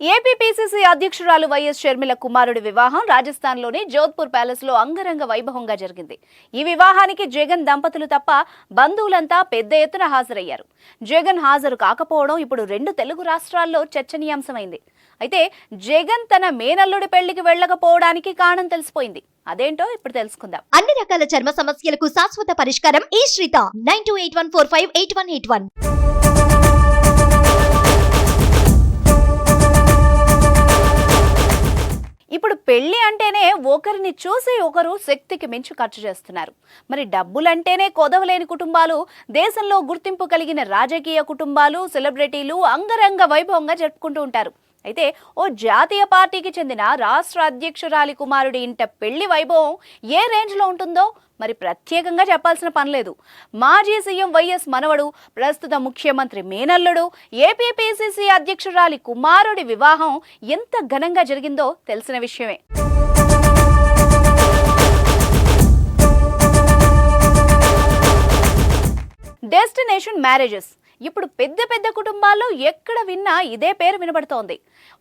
APPCC అధ్యక్షురాలు YS Sharmila కుమారుడి వివాహం రాజస్థాన్లోని జోధ్పూర్ ప్యాలెస్లో అంగరంగ వైభవంగా జరిగింది. ఈ వివాహానికి జగన్ దంపతులు తప్ప బంధువులంతా పెద్ద ఎత్తున హాజరయ్యారు. జగన్ హాజరు కాకపోవడం ఇప్పుడు రెండు తెలుగు రాష్ట్రాల్లో చర్చనీయాంశమైంది. అయితే జగన్ తన మేనల్లుడి పెళ్లికి వెళ్లకపోవడానికి కారణం తెలిసిపోయింది. అదేంటో ఇప్పుడు తెలుసుకుందాం. అన్ని రకాల చర్మ సమస్యలకు శాశ్వత పరిష్కారం ఈ శ్రీత 9281458181. ఇప్పుడు పెళ్లి అంటేనే ఒకరిని చూసి ఒకరు శక్తికి మించి ఖర్చు చేస్తున్నారు. మరి డబ్బులంటేనే కొదవలేని కుటుంబాలు, దేశంలో గుర్తింపు కలిగిన రాజకీయ కుటుంబాలు, సెలబ్రిటీలు అంగరంగ వైభవంగా జరుపుకుంటూ ఉంటారు. అయితే ఓ జాతీయ పార్టీకి చెందిన రాష్ట్ర అధ్యక్షురాలి కుమారుడి ఇంట పెళ్లి వైభవం ఏ రేంజ్లో ఉంటుందో మరి ప్రత్యేకంగా చెప్పాల్సిన పనిలేదు. మాజీ సీఎం వైఎస్ మనవడు, ప్రస్తుత ముఖ్యమంత్రి మేనల్లుడు, ఏపీపీసీసీ అధ్యక్షురాలి కుమారుడి వివాహం ఎంత ఘనంగా జరిగిందో తెలిసిన విషయమే. డెస్టినేషన్ మ్యారేజెస్ ఇప్పుడు పెద్ద పెద్ద కుటుంబాల్లో ఎక్కడ విన్నా ఇదే పేరు వినబడుతోంది.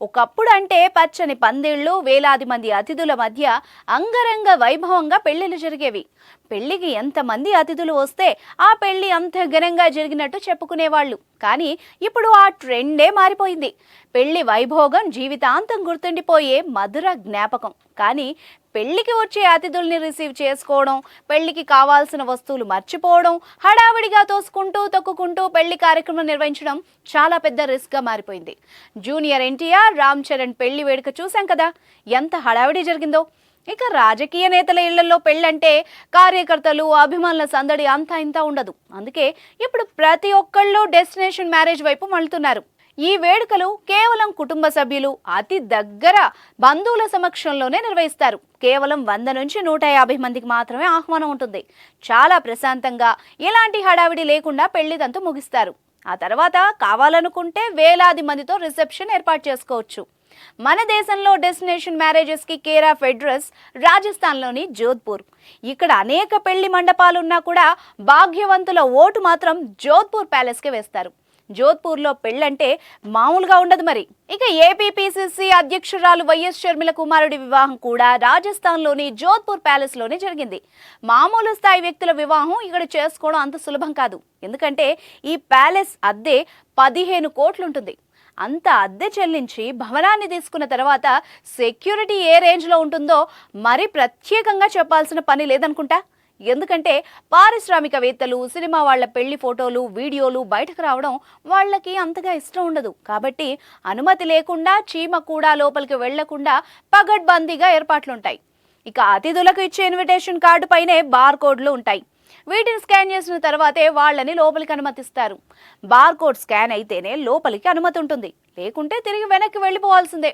ఒకప్పుడు అంటే పచ్చని పందిళ్లు, వేలాది మంది అతిథుల మధ్య అంగరంగ వైభవంగా పెళ్లిళ్ళు జరిగేవి. పెళ్లికి ఎంతమంది అతిథులు వస్తే ఆ పెళ్లి అంత ఘనంగా జరిగినట్టు చెప్పుకునేవాళ్ళు. కానీ ఇప్పుడు ఆ ట్రెండే మారిపోయింది. పెళ్లి వైభోగం జీవితాంతం గుర్తుండిపోయే మధుర జ్ఞాపకం. కానీ పెళ్లికి వచ్చే అతిథుల్ని రిసీవ్ చేసుకోవడం, పెళ్లికి కావాల్సిన వస్తువులు మర్చిపోవడం, హడావిడిగా తోసుకుంటూ తొక్కుకుంటూ పెళ్లి కార్యక్రమం నిర్వహించడం చాలా పెద్ద రిస్క్గా మారిపోయింది. జూనియర్ ఎన్టీఆర్, రామ్ చరణ్ పెళ్లి వేడుక చూసాం కదా, ఎంత హడావిడి జరిగిందో. ఇక రాజకీయ నేతల ఇళ్లలో పెళ్ళంటే కార్యకర్తలు, అభిమానుల సందడి అంతా ఇంత ఉండదు. అందుకే ఇప్పుడు ప్రతి ఒక్కళ్ళు డెస్టినేషన్ మ్యారేజ్ వైపు మళ్లుతున్నారు. ఈ వేడుకలు కేవలం కుటుంబ సభ్యులు, అతి దగ్గర బంధువుల సమక్షంలోనే నిర్వహిస్తారు. కేవలం 100 నుంచి 150 మందికి మాత్రమే ఆహ్వానం ఉంటుంది. చాలా ప్రశాంతంగా, ఎలాంటి హడావిడి లేకుండా పెళ్లిదంతా ముగిస్తారు. ఆ తర్వాత కావాలనుకుంటే వేలాది మందితో రిసెప్షన్ ఏర్పాటు చేసుకోవచ్చు. మన దేశంలో డెస్టినేషన్ మ్యారేజెస్ కి కేర్ ఆఫ్ అడ్రస్ రాజస్థాన్లోని జోధ్పూర్. ఇక్కడ అనేక పెళ్లి మండపాలున్నా కూడా భాగ్యవంతుల ఓటు మాత్రం జోధ్పూర్ ప్యాలెస్కే వేస్తారు. జోధ్పూర్లో పెళ్ళంటే మామూలుగా ఉండదు మరి. ఇక ఏపీపీసీసీ అధ్యక్షురాలు వైఎస్ షర్మిల కుమారుడి వివాహం కూడా రాజస్థాన్లోని జోధ్పూర్ ప్యాలెస్లోనే జరిగింది. మామూలు స్థాయి వ్యక్తుల వివాహం ఇక్కడ చేసుకోవడం అంత సులభం కాదు. ఎందుకంటే ఈ ప్యాలెస్ అద్దె 15 కోట్లుంటుంది. అంత అద్దె చెల్లించి భవనాన్ని తీసుకున్న తర్వాత సెక్యూరిటీ ఏ రేంజ్లో ఉంటుందో మరి ప్రత్యేకంగా చెప్పాల్సిన పని లేదనుకుంటా. ఎందుకంటే పారిశ్రామికవేత్తలు, సినిమా వాళ్ల పెళ్లి ఫోటోలు, వీడియోలు బయటకు రావడం వాళ్ళకి అంతగా ఇష్టం ఉండదు. కాబట్టి అనుమతి లేకుండా చీమ కూడా లోపలికి వెళ్లకుండా పగడ్బందీగా ఏర్పాట్లుంటాయి. ఇక అతిథులకు ఇచ్చే ఇన్విటేషన్ కార్డు పైనే బార్ కోడ్లు ఉంటాయి. వీటిని స్కాన్ చేసిన తర్వాతే వాళ్ళని లోపలికి అనుమతిస్తారు. బార్ కోడ్ స్కాన్ అయితేనే లోపలికి అనుమతి ఉంటుంది, లేకుంటే తిరిగి వెనక్కి వెళ్ళిపోవాల్సిందే.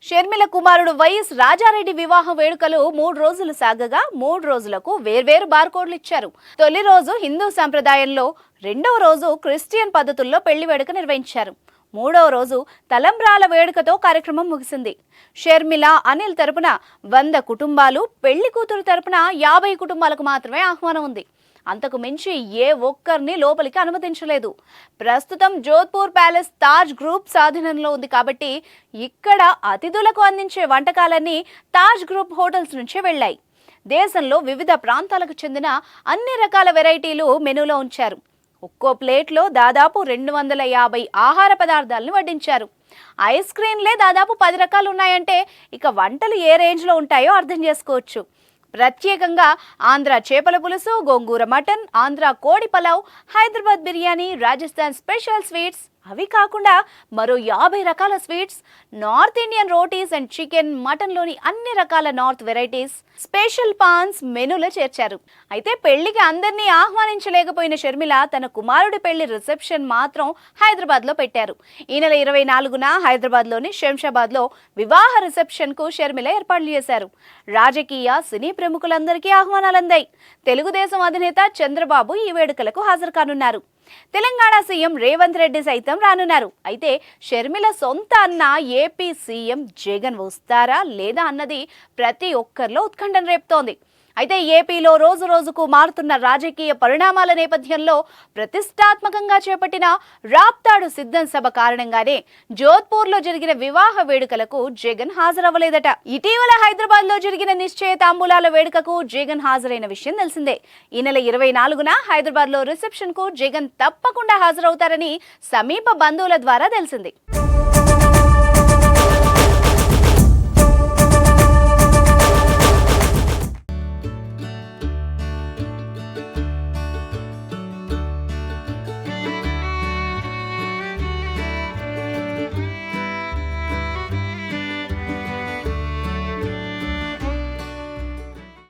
షర్మిల కుమారుడు వైఎస్ రాజారెడ్డి వివాహ వేడుకలు 3 రోజులు సాగగా 3 రోజులకు వేర్వేరు బార్కోడ్లు ఇచ్చారు. తొలి రోజు హిందూ సంప్రదాయంలో, రెండవ రోజు క్రిస్టియన్ పద్ధతుల్లో పెళ్లి వేడుక నిర్వహించారు. మూడవ రోజు తలంబ్రాల వేడుకతో కార్యక్రమం ముగిసింది. షర్మిల, అనిల్ తరపున 100 కుటుంబాలు, పెళ్లి కూతురు తరపున 50 కుటుంబాలకు మాత్రమే ఆహ్వానం ఉంది. అంతకు మించి ఏ ఒక్కరిని లోపలికి అనుమతించలేదు. ప్రస్తుతం జోధ్పూర్ ప్యాలెస్ తాజ్ గ్రూప్ స్వాధీనంలో ఉంది కాబట్టి ఇక్కడ అతిథులకు అందించే వంటకాలన్నీ తాజ్ గ్రూప్ హోటల్స్ నుంచే వెళ్లాయి. దేశంలో వివిధ ప్రాంతాలకు చెందిన అన్ని రకాల వెరైటీలు మెనూలో ఉంచారు. ఒక్కో ప్లేట్లో దాదాపు 250 ఆహార పదార్థాలను వడ్డించారు. ఐస్ క్రీమ్లే దాదాపు 10 రకాలు ఉన్నాయంటే ఇక వంటలు ఏ రేంజ్లో ఉంటాయో అర్థం చేసుకోవచ్చు. ప్రత్యేకంగా ఆంధ్ర చేపల పులుసు, గోంగూర మటన్, ఆంధ్ర కోడి పలావ్, హైదరాబాద్ బిర్యానీ, రాజస్థాన్ స్పెషల్ స్వీట్స్, అవి కాకుండా మరో 50 రకాల sweets, north Indian rotis and chicken, మటన్లోని అన్ని రకాల నార్త్ వెరైటీస్, స్పెషల్ పాన్స్ మెనూలో చేర్చారు. అయితే పెళ్లికి అందరినీ ఆహ్వానించలేకపోయిన షర్మిల తన కుమారుడి పెళ్లి రిసెప్షన్ మాత్రం హైదరాబాద్లో పెట్టారు. ఈ నెల 24న హైదరాబాద్లోని శంషాబాద్లో వివాహ రిసెప్షన్కు షర్మిల ఏర్పాట్లు చేశారు. రాజకీయ, సినీ ప్రముఖులందరికీ ఆహ్వానాలు అందాయి. తెలుగుదేశం అధినేత చంద్రబాబు ఈ వేడుకలకు హాజరు కానున్నారు. తెలంగాణ సీఎం రేవంత్ రెడ్డి సైతం రానున్నారు. అయితే షర్మిల సొంత అన్న ఏపీ సీఎం జగన్ వస్తారా లేదా అన్నది ప్రతి ఒక్కరిలో ఉత్కంఠను రేపుతోంది. అయితే ఏపీలో రోజు రోజుకు మారుతున్న రాజకీయ పరిణామాల నేపథ్యంలో ప్రతిష్టాత్మకంగా చేపట్టిన రాప్తాడు సిద్ధం సభ కారణంగానే జోధ్పూర్లో జరిగిన వివాహ వేడుకలకు జగన్ హాజరవ్వలేదట. ఇటీవల హైదరాబాద్లో జరిగిన నిశ్చయ తాంబూలాల వేడుకకు జగన్ హాజరైన విషయం తెలిసిందే. ఈ నెల 24న హైదరాబాద్లో రిసెప్షన్ కు జగన్ తప్పకుండా హాజరవుతారని సమీప బంధువుల ద్వారా తెలిసింది.